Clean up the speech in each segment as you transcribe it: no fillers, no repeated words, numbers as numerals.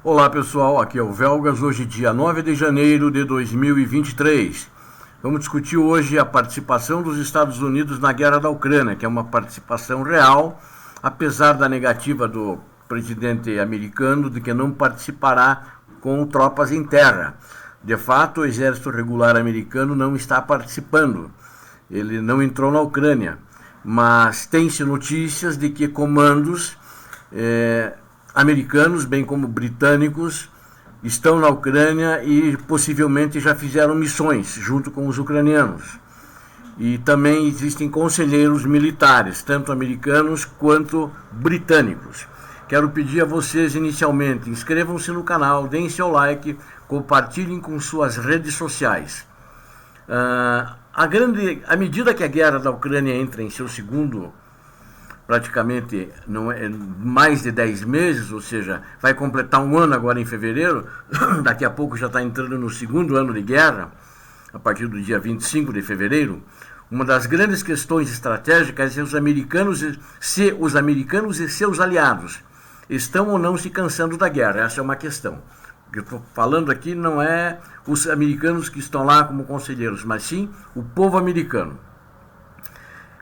Olá pessoal, aqui é o Velgas, hoje dia 9 de janeiro de 2023. Vamos discutir hoje a participação dos Estados Unidos na guerra da Ucrânia, que é uma participação real, apesar da negativa do presidente americano de que não participará com tropas em terra. De fato, o exército regular americano não está participando, ele não entrou na Ucrânia, mas tem-se notícias de que comandos americanos, bem como britânicos, estão na Ucrânia e possivelmente já fizeram missões junto com os ucranianos. E também existem conselheiros militares, tanto americanos quanto britânicos. Quero pedir a vocês inicialmente, inscrevam-se no canal, deem seu like, compartilhem com suas redes sociais. À medida que a guerra da Ucrânia entra em seu segundo, praticamente não é, mais de 10 meses, ou seja, vai completar um ano agora em fevereiro, daqui a pouco já está entrando no segundo ano de guerra, a partir do dia 25 de fevereiro, uma das grandes questões estratégicas é se os americanos e seus aliados estão ou não se cansando da guerra. Essa é uma questão. O que eu estou falando aqui não é os americanos que estão lá como conselheiros, mas sim o povo americano,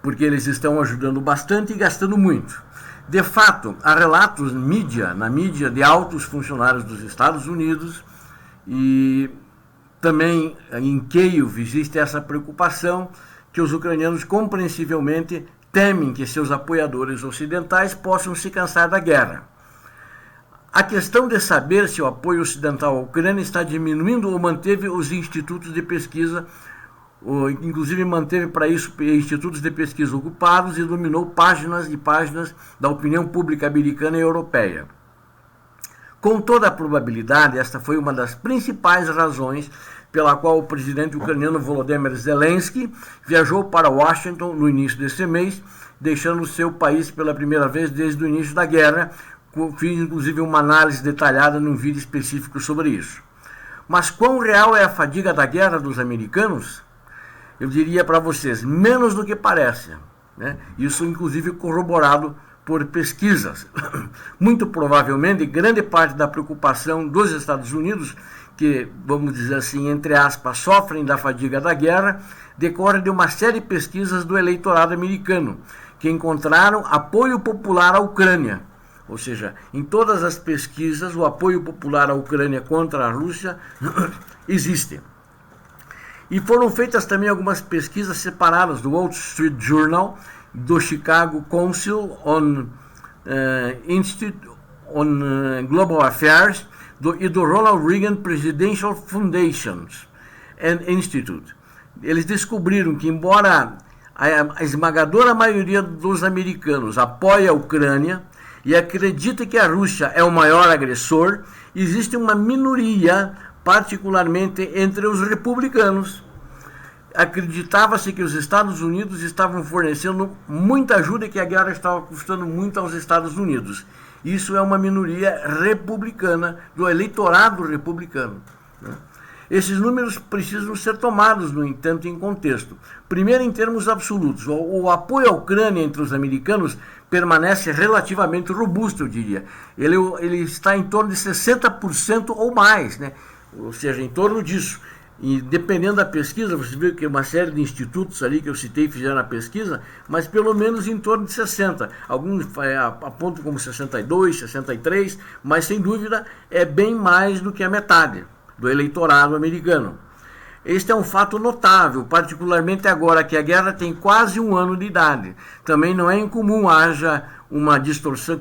porque eles estão ajudando bastante e gastando muito. De fato, há relatos na mídia de altos funcionários dos Estados Unidos e também em Kiev existe essa preocupação que os ucranianos compreensivelmente temem que seus apoiadores ocidentais possam se cansar da guerra. A questão de saber se o apoio ocidental à Ucrânia está diminuindo ou manteve os institutos de pesquisa, inclusive manteve para isso institutos de pesquisa ocupados e dominou páginas e páginas da opinião pública americana e europeia. Com toda a probabilidade, esta foi uma das principais razões pela qual o presidente ucraniano Volodymyr Zelensky viajou para Washington no início deste mês, deixando seu país pela primeira vez desde o início da guerra. Fiz inclusive uma análise detalhada num vídeo específico sobre isso. Mas quão real é a fadiga da guerra dos americanos? Eu diria para vocês, menos do que parece, né? Isso inclusive corroborado por pesquisas. Muito provavelmente, grande parte da preocupação dos Estados Unidos, que, vamos dizer assim, entre aspas, sofrem da fadiga da guerra, decorre de uma série de pesquisas do eleitorado americano, que encontraram apoio popular à Ucrânia. Ou seja, em todas as pesquisas, o apoio popular à Ucrânia contra a Rússia existe. E foram feitas também algumas pesquisas separadas do Wall Street Journal, do Chicago Council on Institute on Global Affairs e do Ronald Reagan Presidential Foundation and Institute. Eles descobriram que, embora a esmagadora maioria dos americanos apoie a Ucrânia e acredita que a Rússia é o maior agressor, existe uma minoria, particularmente entre os republicanos. Acreditava-se que os Estados Unidos estavam fornecendo muita ajuda e que a guerra estava custando muito aos Estados Unidos. Isso é uma minoria republicana, do eleitorado republicano. Esses números precisam ser tomados, no entanto, em contexto. Primeiro, em termos absolutos, o apoio à Ucrânia entre os americanos permanece relativamente robusto, eu diria. Ele está em torno de 60% ou mais, né? Ou seja, em torno disso. E dependendo da pesquisa, você vê que uma série de institutos ali que eu citei fizeram a pesquisa, mas pelo menos em torno de 60. Alguns apontam como 62, 63, mas sem dúvida é bem mais do que a metade do eleitorado americano. Este é um fato notável, particularmente agora que a guerra tem quase um ano de idade. Também não é incomum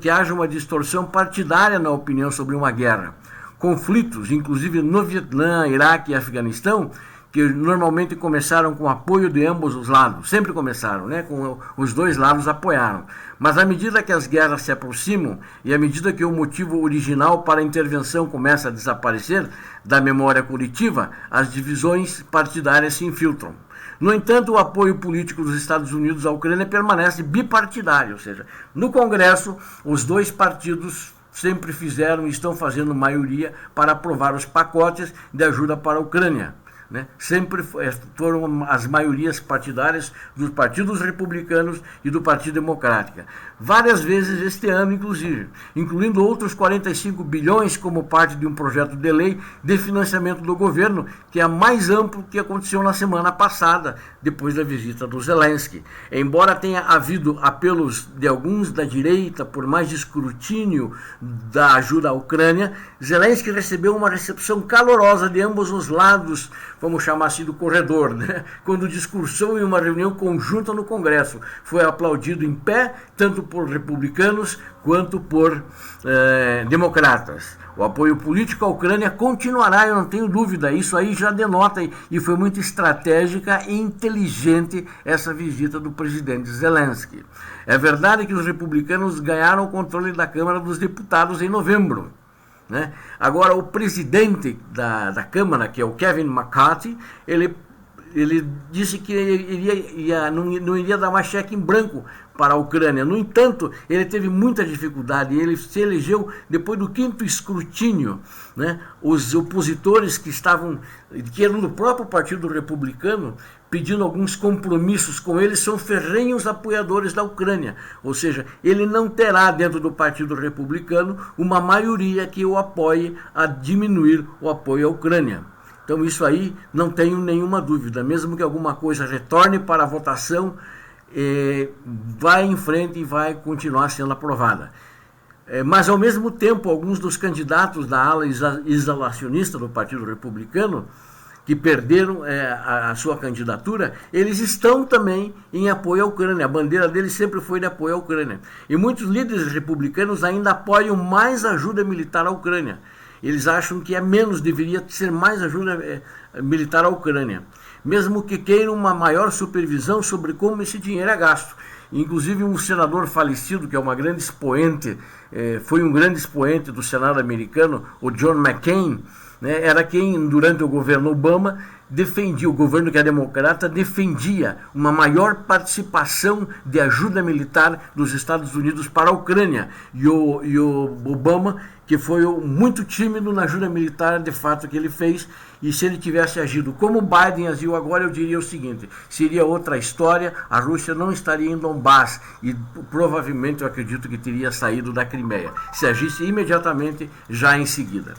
que haja uma distorção partidária na opinião sobre uma guerra. Conflitos, inclusive no Vietnã, Iraque e Afeganistão, que normalmente começaram com apoio de ambos os lados, sempre começaram, né? Com os dois lados apoiaram. Mas à medida que as guerras se aproximam e à medida que o motivo original para a intervenção começa a desaparecer da memória coletiva, as divisões partidárias se infiltram. No entanto, o apoio político dos Estados Unidos à Ucrânia permanece bipartidário, ou seja, no Congresso, os dois partidos sempre fizeram e estão fazendo maioria para aprovar os pacotes de ajuda para a Ucrânia. né? Sempre foram as maiorias partidárias dos partidos republicanos e do Partido Democrático. Várias vezes este ano, inclusive, incluindo outros 45 bilhões como parte de um projeto de lei de financiamento do governo, que é mais amplo que aconteceu na semana passada, depois da visita do Zelensky. Embora tenha havido apelos de alguns da direita por mais escrutínio da ajuda à Ucrânia, Zelensky recebeu uma recepção calorosa de ambos os lados, vamos chamar assim, do corredor, né? Quando discursou em uma reunião conjunta no Congresso. Foi aplaudido em pé, tanto por republicanos quanto por democratas. O apoio político à Ucrânia continuará, eu não tenho dúvida, isso aí já denota, e foi muito estratégica e inteligente essa visita do presidente Zelensky. É verdade que os republicanos ganharam o controle da Câmara dos Deputados em novembro, né? Agora, o presidente da Câmara, que é o Kevin McCarthy, ele disse que não iria dar mais cheque em branco para a Ucrânia. No entanto, ele teve muita dificuldade. Ele se elegeu depois do 5º escrutínio, né? Os opositores que eram do próprio Partido Republicano, pedindo alguns compromissos com ele, são ferrenhos apoiadores da Ucrânia. Ou seja, ele não terá dentro do Partido Republicano uma maioria que o apoie a diminuir o apoio à Ucrânia. Então isso aí não tenho nenhuma dúvida, mesmo que alguma coisa retorne para a votação, vai em frente e vai continuar sendo aprovada. Mas ao mesmo tempo, alguns dos candidatos da ala isolacionista do Partido Republicano, que perderam a sua candidatura, eles estão também em apoio à Ucrânia. A bandeira deles sempre foi de apoio à Ucrânia. E muitos líderes republicanos ainda apoiam mais ajuda militar à Ucrânia. Eles acham que deveria ser mais ajuda militar à Ucrânia, mesmo que queiram uma maior supervisão sobre como esse dinheiro é gasto. Inclusive um senador falecido, que é uma grande expoente, foi um grande expoente do Senado americano, o John McCain, né, era quem, durante o governo Obama, o governo que é democrata, defendia uma maior participação de ajuda militar dos Estados Unidos para a Ucrânia. E o Obama, que foi muito tímido na ajuda militar, de fato, que ele fez, e se ele tivesse agido como Biden agiu agora, eu diria o seguinte: seria outra história, a Rússia não estaria em Donbass, e provavelmente eu acredito que teria saído da Crimeia, se agisse imediatamente, já em seguida.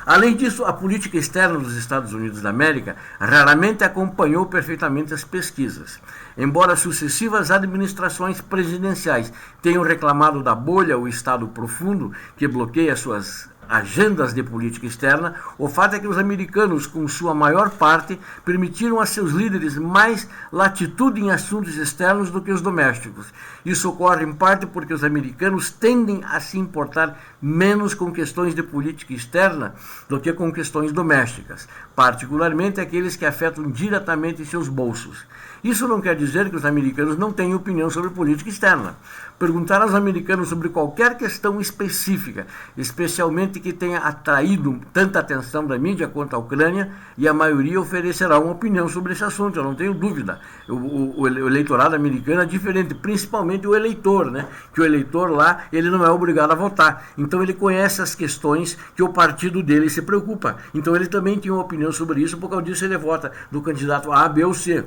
Além disso, a política externa dos Estados Unidos da América raramente acompanhou perfeitamente as pesquisas. Embora sucessivas administrações presidenciais tenham reclamado da bolha ou estado profundo que bloqueia suas agendas de política externa, o fato é que os americanos, com sua maior parte, permitiram a seus líderes mais latitude em assuntos externos do que os domésticos. Isso ocorre em parte porque os americanos tendem a se importar menos com questões de política externa do que com questões domésticas, particularmente aqueles que afetam diretamente seus bolsos. Isso não quer dizer que os americanos não tenham opinião sobre política externa. Perguntar aos americanos sobre qualquer questão específica, especialmente que tenha atraído tanta atenção da mídia quanto a Ucrânia, e a maioria oferecerá uma opinião sobre esse assunto, eu não tenho dúvida. O eleitorado americano é diferente, principalmente o eleitor, né? Que o eleitor lá, ele não é obrigado a votar. Então ele conhece as questões que o partido dele se preocupa. Então ele também tem uma opinião sobre isso, por causa disso ele vota do candidato A, B ou C.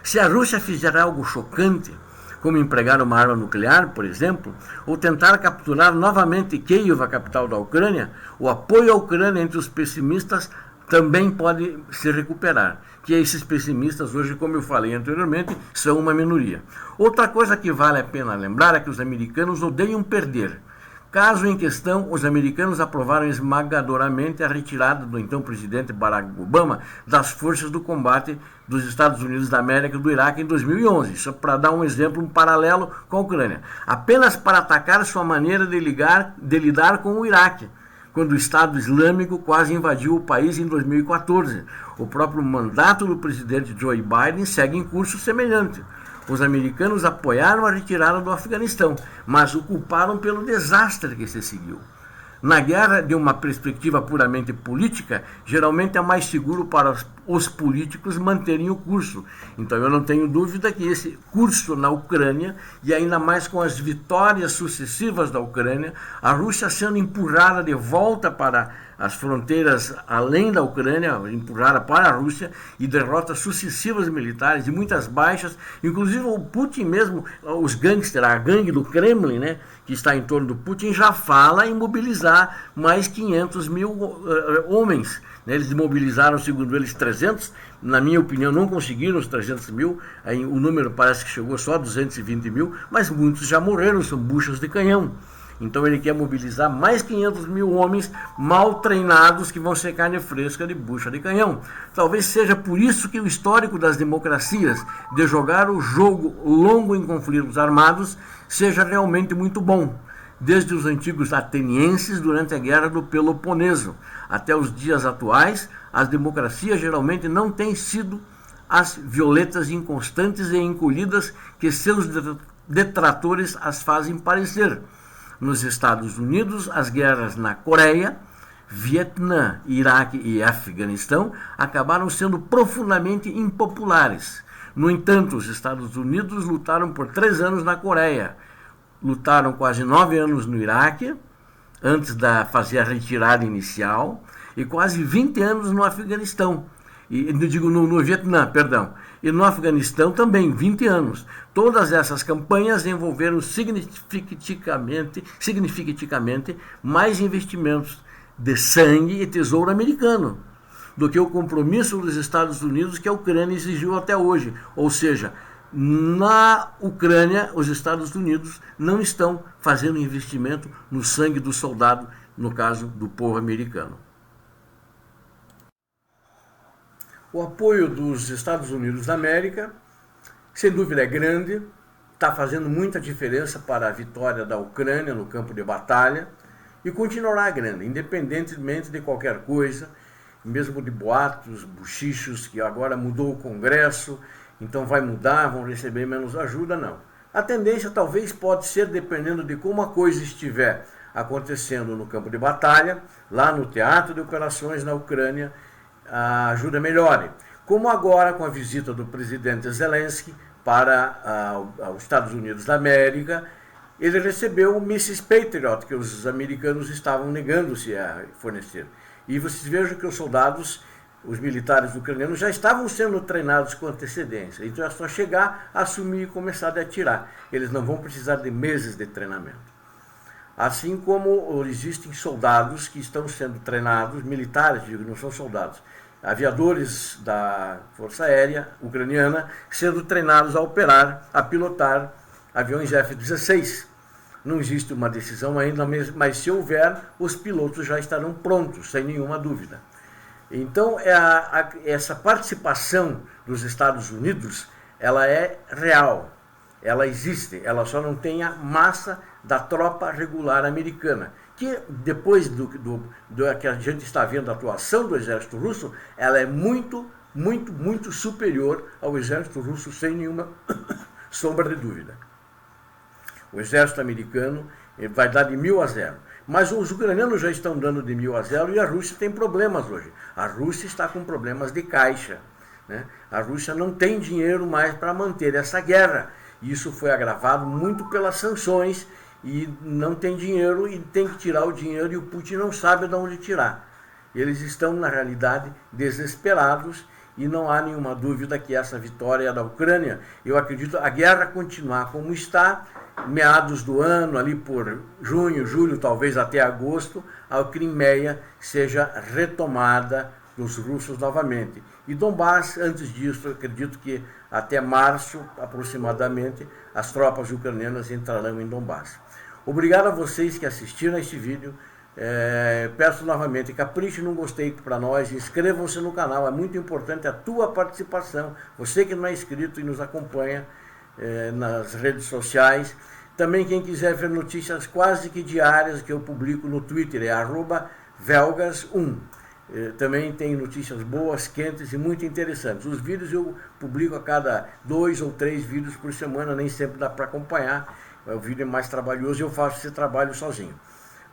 Se a Rússia fizer algo chocante, como empregar uma arma nuclear, por exemplo, ou tentar capturar novamente Kiev, a capital da Ucrânia, o apoio à Ucrânia entre os pessimistas também pode se recuperar. Que esses pessimistas hoje, como eu falei anteriormente, são uma minoria. Outra coisa que vale a pena lembrar é que os americanos odeiam perder. Caso em questão, os americanos aprovaram esmagadoramente a retirada do então presidente Barack Obama das forças do combate dos Estados Unidos da América e do Iraque em 2011, só para dar um exemplo, um paralelo com a Ucrânia, apenas para atacar sua maneira de lidar com o Iraque, quando o Estado Islâmico quase invadiu o país em 2014. O próprio mandato do presidente Joe Biden segue em curso semelhante. Os americanos apoiaram a retirada do Afeganistão, mas o culparam pelo desastre que se seguiu. Na guerra, de uma perspectiva puramente política, geralmente é mais seguro para os políticos manterem o curso. Então eu não tenho dúvida que esse curso na Ucrânia, e ainda mais com as vitórias sucessivas da Ucrânia, a Rússia sendo empurrada de volta para as fronteiras além da Ucrânia, empurrada para a Rússia, e derrotas sucessivas militares e muitas baixas, inclusive o Putin mesmo, os gangsters, a gangue do Kremlin, né, que está em torno do Putin, já fala em mobilizar mais 500 mil homens. Eles mobilizaram, segundo eles, 300, na minha opinião não conseguiram os 300 mil, aí o número parece que chegou só a 220 mil, mas muitos já morreram, são buchas de canhão. Então ele quer mobilizar mais 500 mil homens mal treinados que vão ser carne fresca de bucha de canhão. Talvez seja por isso que o histórico das democracias de jogar o jogo longo em conflitos armados seja realmente muito bom. Desde os antigos atenienses durante a Guerra do Peloponeso até os dias atuais, as democracias geralmente não têm sido as violetas inconstantes e encolhidas que seus detratores as fazem parecer. Nos Estados Unidos, as guerras na Coreia, Vietnã, Iraque e Afeganistão acabaram sendo profundamente impopulares. No entanto, os Estados Unidos lutaram por 3 anos na Coreia, lutaram quase 9 anos no Iraque, antes de fazer a retirada inicial, e quase 20 anos no Afeganistão. No Vietnã, perdão. E no Afeganistão também, 20 anos. Todas essas campanhas envolveram significativamente mais investimentos de sangue e tesouro americano do que o compromisso dos Estados Unidos que a Ucrânia exigiu até hoje. Ou seja, na Ucrânia, os Estados Unidos não estão fazendo investimento no sangue do soldado, no caso do povo americano. O apoio dos Estados Unidos da América, sem dúvida, é grande, está fazendo muita diferença para a vitória da Ucrânia no campo de batalha e continuará grande, independentemente de qualquer coisa, mesmo de boatos, bochichos, que agora mudou o Congresso, então vai mudar, vão receber menos ajuda, não. A tendência talvez pode ser, dependendo de como a coisa estiver acontecendo no campo de batalha, lá no teatro de operações na Ucrânia, a ajuda melhore. Como agora com a visita do presidente Zelensky para os Estados Unidos da América, ele recebeu o Mrs. Patriot, que os americanos estavam negando-se a fornecer. E vocês vejam que os soldados, os militares ucranianos, já estavam sendo treinados com antecedência. Então é só chegar, assumir e começar a atirar. Eles não vão precisar de meses de treinamento. Assim como existem soldados que estão sendo treinados, militares, digo, não são soldados, aviadores da Força Aérea Ucraniana, sendo treinados a operar, a pilotar aviões F-16. Não existe uma decisão ainda, mas se houver, os pilotos já estarão prontos, sem nenhuma dúvida. Então, essa participação dos Estados Unidos, ela é real, ela existe, ela só não tem a massa da tropa regular americana, que depois do que a gente está vendo a atuação do exército russo, ela é muito, muito, muito superior ao exército russo, sem nenhuma sombra de dúvida. O exército americano vai dar de 1000-0. Mas os ucranianos já estão dando de 1000-0 e a Rússia tem problemas hoje. A Rússia está com problemas de caixa, né? A Rússia não tem dinheiro mais para manter essa guerra. Isso foi agravado muito pelas sanções e não tem dinheiro e tem que tirar o dinheiro e o Putin não sabe de onde tirar. Eles estão, na realidade, desesperados e não há nenhuma dúvida que essa vitória é da Ucrânia. Eu acredito a guerra continuar como está, meados do ano, ali por junho, julho, talvez até agosto, a Crimeia seja retomada dos russos novamente. E Donbass, antes disso, eu acredito que até março, aproximadamente, as tropas ucranianas entrarão em Donbass. Obrigado a vocês que assistiram a este vídeo. Peço novamente, capriche no gostei para nós, inscrevam-se no canal, é muito importante a tua participação, você que não é inscrito e nos acompanha nas redes sociais. Também quem quiser ver notícias quase que diárias que eu publico no Twitter, é @velgas1. Também tem notícias boas, quentes e muito interessantes. Os vídeos eu publico a cada 2 ou 3 vídeos por semana, nem sempre dá para acompanhar, o vídeo é mais trabalhoso e eu faço esse trabalho sozinho.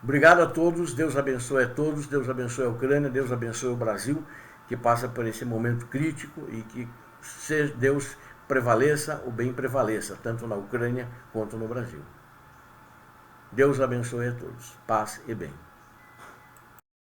Obrigado a todos, Deus abençoe a todos, Deus abençoe a Ucrânia, Deus abençoe o Brasil, que passa por esse momento crítico e que Deus prevaleça, o bem prevaleça, tanto na Ucrânia quanto no Brasil. Deus abençoe a todos. Paz e bem.